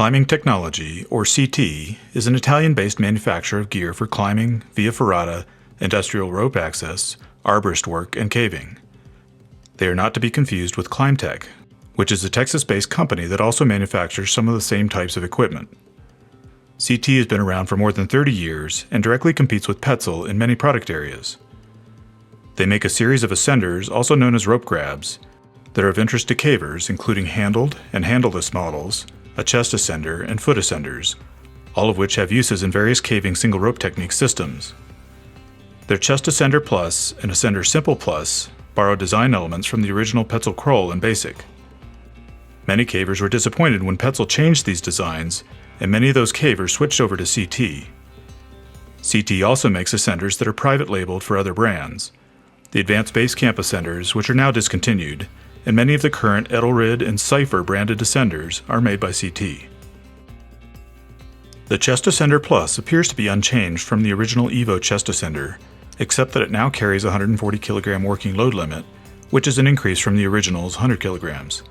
Climbing Technology, or CT, is an Italian-based manufacturer of gear for climbing, via ferrata, industrial rope access, arborist work, and caving. They are not to be confused with ClimbTech, which is a Texas-based company that also manufactures some of the same types of equipment. CT has been around for more than 30 years and directly competes with Petzl in many product areas. They make a series of ascenders, also known as rope grabs, that are of interest to cavers, including handled and handleless models, a chest ascender, and foot ascenders, all of which have uses in various caving single rope technique systems. Their Chest Ascender Plus and Ascender Simple Plus borrow design elements from the original Petzl Kroll and Basic. Many cavers were disappointed when Petzl changed these designs, and many of those cavers switched over to CT. CT also makes ascenders that are private labeled for other brands, the Advanced Base Camp ascenders, which are now discontinued, and many of the current Edelrid and Cypher branded ascenders are made by CT. The Chest Ascender Plus appears to be unchanged from the original Evo chest ascender, except that it now carries a 140 kg working load limit, which is an increase from the original's 100 kg.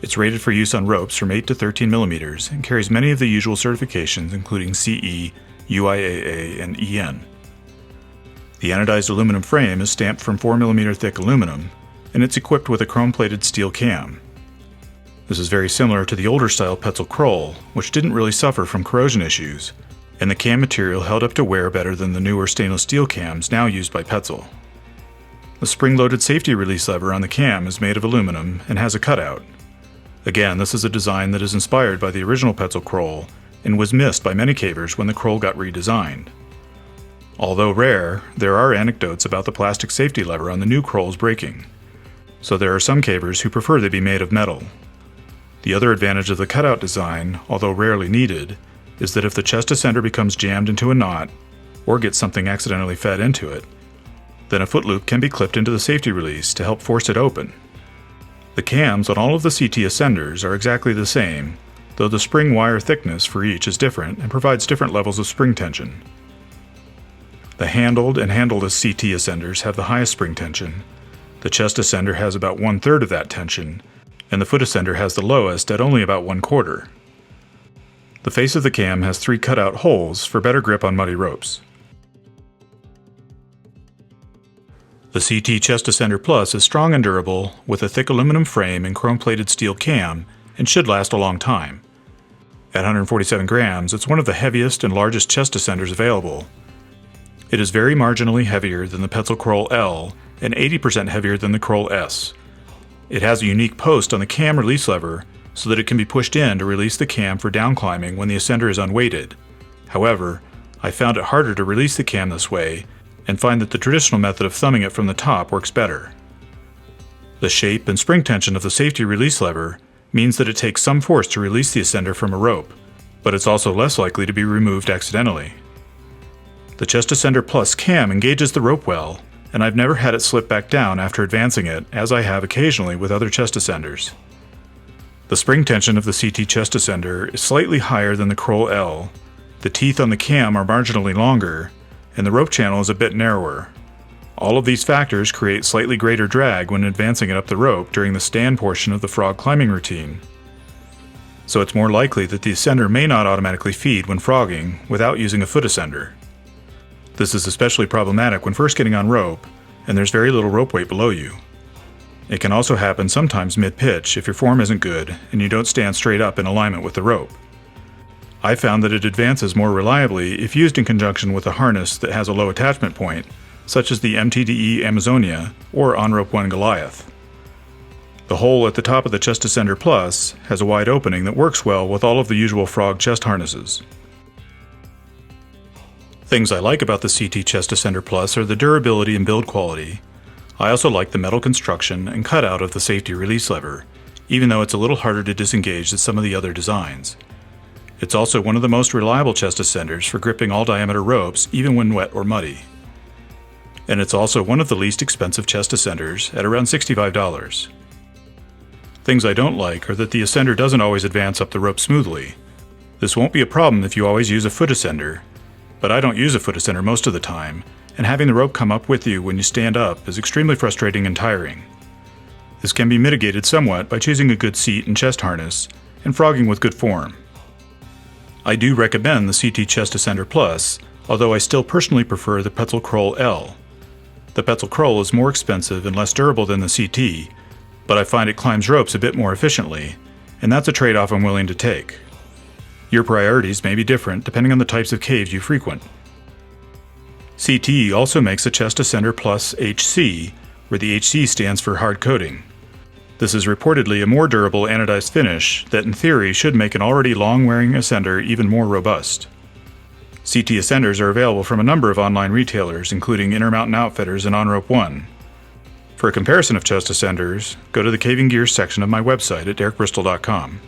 It's rated for use on ropes from 8 to 13 mm and carries many of the usual certifications including CE, UIAA, and EN. The anodized aluminum frame is stamped from 4 mm thick aluminum, and it's equipped with a chrome-plated steel cam. This is very similar to the older style Petzl Kroll, which didn't really suffer from corrosion issues, and the cam material held up to wear better than the newer stainless steel cams now used by Petzl. The spring-loaded safety release lever on the cam is made of aluminum and has a cutout. Again, this is a design that is inspired by the original Petzl Kroll and was missed by many cavers when the Kroll got redesigned. Although rare, there are anecdotes about the plastic safety lever on the new Krolls breaking, so there are some cavers who prefer they be made of metal. The other advantage of the cutout design, although rarely needed, is that if the chest ascender becomes jammed into a knot, or gets something accidentally fed into it, then a foot loop can be clipped into the safety release to help force it open. The cams on all of the CT ascenders are exactly the same, though the spring wire thickness for each is different and provides different levels of spring tension. The handled and handleless CT ascenders have the highest spring tension. The chest ascender has about 1/3 of that tension, and the foot ascender has the lowest at only about 1/4. The face of the cam has 3 cutout holes for better grip on muddy ropes. The CT Chest Ascender Plus is strong and durable, with a thick aluminum frame and chrome-plated steel cam, and should last a long time. At 147 grams, it's one of the heaviest and largest chest ascenders available. It is very marginally heavier than the Petzl Kroll L and 80% heavier than the Kroll S. It has a unique post on the cam release lever so that it can be pushed in to release the cam for down climbing when the ascender is unweighted. However, I found it harder to release the cam this way and find that the traditional method of thumbing it from the top works better. The shape and spring tension of the safety release lever means that it takes some force to release the ascender from a rope, but it's also less likely to be removed accidentally. The Chest Ascender Plus cam engages the rope well, and I've never had it slip back down after advancing it, as I have occasionally with other chest ascenders. The spring tension of the CT chest ascender is slightly higher than the Kroll L, the teeth on the cam are marginally longer, and the rope channel is a bit narrower. All of these factors create slightly greater drag when advancing it up the rope during the stand portion of the frog climbing routine. So it's more likely that the ascender may not automatically feed when frogging without using a foot ascender. This is especially problematic when first getting on rope, and there's very little rope weight below you. It can also happen sometimes mid-pitch if your form isn't good and you don't stand straight up in alignment with the rope. I found that it advances more reliably if used in conjunction with a harness that has a low attachment point, such as the MTDE Amazonia or On-Rope 1 Goliath. The hole at the top of the Chest Ascender Plus has a wide opening that works well with all of the usual frog chest harnesses. Things I like about the CT Chest Ascender Plus are the durability and build quality. I also like the metal construction and cutout of the safety release lever, even though it's a little harder to disengage than some of the other designs. It's also one of the most reliable chest ascenders for gripping all diameter ropes even when wet or muddy. And it's also one of the least expensive chest ascenders at around $65. Things I don't like are that the ascender doesn't always advance up the rope smoothly. This won't be a problem if you always use a foot ascender, but I don't use a foot ascender most of the time, and having the rope come up with you when you stand up is extremely frustrating and tiring. This can be mitigated somewhat by choosing a good seat and chest harness, and frogging with good form. I do recommend the CT Chest Ascender Plus, although I still personally prefer the Petzl Kroll L. The Petzl Kroll is more expensive and less durable than the CT, but I find it climbs ropes a bit more efficiently, and that's a trade-off I'm willing to take. Your priorities may be different depending on the types of caves you frequent. CT also makes the Chest Ascender Plus HC, where the HC stands for hard coating. This is reportedly a more durable anodized finish that in theory should make an already long-wearing ascender even more robust. CT ascenders are available from a number of online retailers, including Intermountain Outfitters and OnRope One. For a comparison of chest ascenders, go to the Caving Gear section of my website at derrickbristol.com.